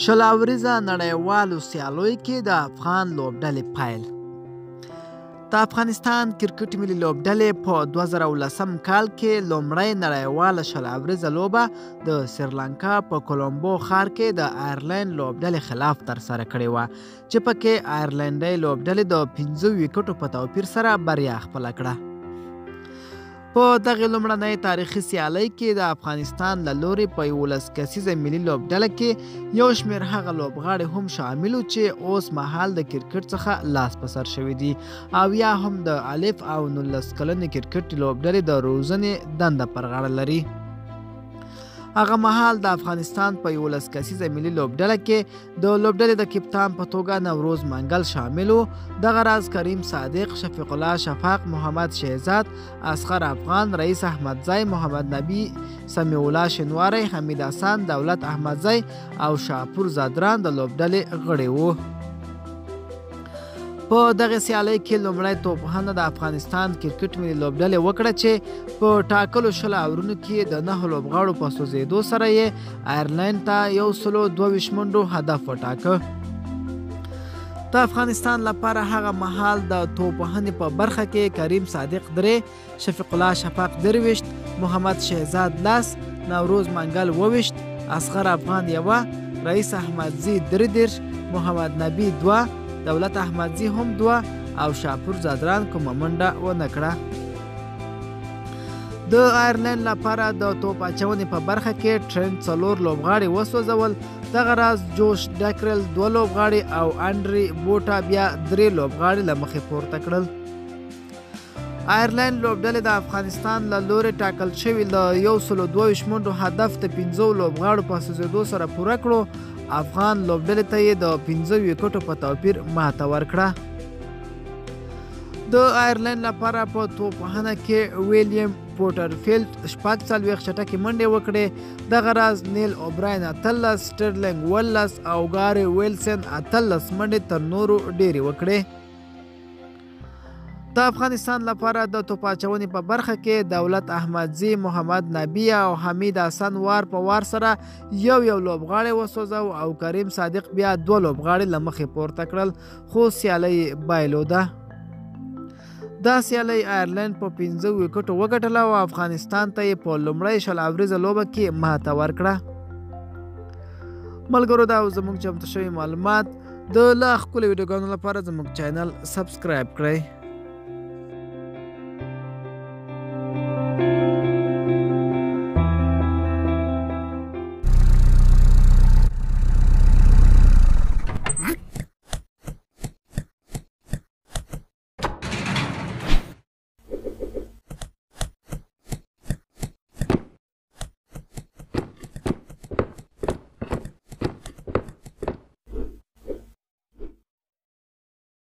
شل اوریزه نړیوالو سیالیو کې د افغان لوبډلې پیل. د افغانستان کرکټ ملي لوبډلې په 2019 کال کې لومړی نړیواله شل اوریزه لوبه د سریلانکا په کولمبو ښار کې د آیرلینډ لوبډلې خلاف ترسره کړې وه، چې پکې آیرلینډۍ لوبډلې د 15 ویکټو په توپیر سره بریا خپله کړه. په دغه لومړنۍ تاریخي سیالۍ کې د افغانستان له لوري په 11 کسیزه ملي لوبډله کې یو شمېر هغه لوبغاړي هم شامل وو چې اوس مهال د کرکټ څخه لاس په سر شوي دي او یا هم د الف او 19 کلنې کرکټ لوبډلې د روزنې دنده پر غاړه لري. هغه مهال د افغانستان په 11 کسیزه ملي لوبډله کې د لوبډلې د کپتان په توګه نوروز منګل شامل و. دغه راز کریم صادق، شفیق الله شفاق، محمد شهزاد، اصغر افغان، رئیس احمدزی، محمد نبی، سمیع الله شنواری، حمید حسن، دولت احمدزی او شاپور زادران د لوبډلې غړي وو. په دغه سیالۍ کې لومړی توپخانه د افغانستان کرکټ ملي لوبډلې وکړه چې په ټاکلو 10 اورونو کې د 9 لوبغاړو په سوځېدو سره یې آیرلینډ ته 122 منډو هدف وټاکه. د افغانستان لپاره هغه مهال د توپخانې په برخه کې کریم صادق 3، شفیق الله شفاق 23، محمد شهزاد 10، نوروز منګل 22، اصغر افغان 1، رئیس احمدزی 33، محمد نبی 2، دولت احمدزی هم 2 او شاپور زادران کومه منډه ونه کړه. د آیرلینډ لپاره د توپ اچونې په برخه کې ټرنټ 4 لوبغاړي وسوځول. دغه راز جوش ډاکرل 2 لوبغاړي او انډري بوټا بیا 3 لوبغاړي له مخې پورته کړل. آیرلینډ لوبډلې د افغانستان له لوري ټاکل شوي له 122 منډو هدف د 15 لوبغاړو په سوځېدو سره پوره کړو. افغان لوبډلې ته یې د 15 ویکټو په توپیر ماته ورکړه. د آیرلینډ لپاره په توپخانه کې ویلیام پورټرفیلډ 46 چټکې منډې وکړې. دغه راز نیل اوبراین 18، سټرلینګ 18 او ګاري ویلسن 18 منډې تر نورو ډېرې وکړې. د افغانستان لپاره د توپ اچونې په برخه کې دولت احمدزی، محمد نبی او حمید حسن وار په وار سره یو لوبغاړی وسوځو او کریم صادق بیا 2 لوبغاړي له مخې پورته کړل، خو سیالۍ بایلوده. دا سیالۍ آیرلینډ په 15 ویکټو وګټله او افغانستان ته یې په لومړۍ شل اوریزه لوبه کې ماته ورکړه. ملګرو، دا زموږ چمتو شوي معلومات. د لا ښکلو ویډیوګانو لپاره زموږ چینل سبسکرایب کړئ.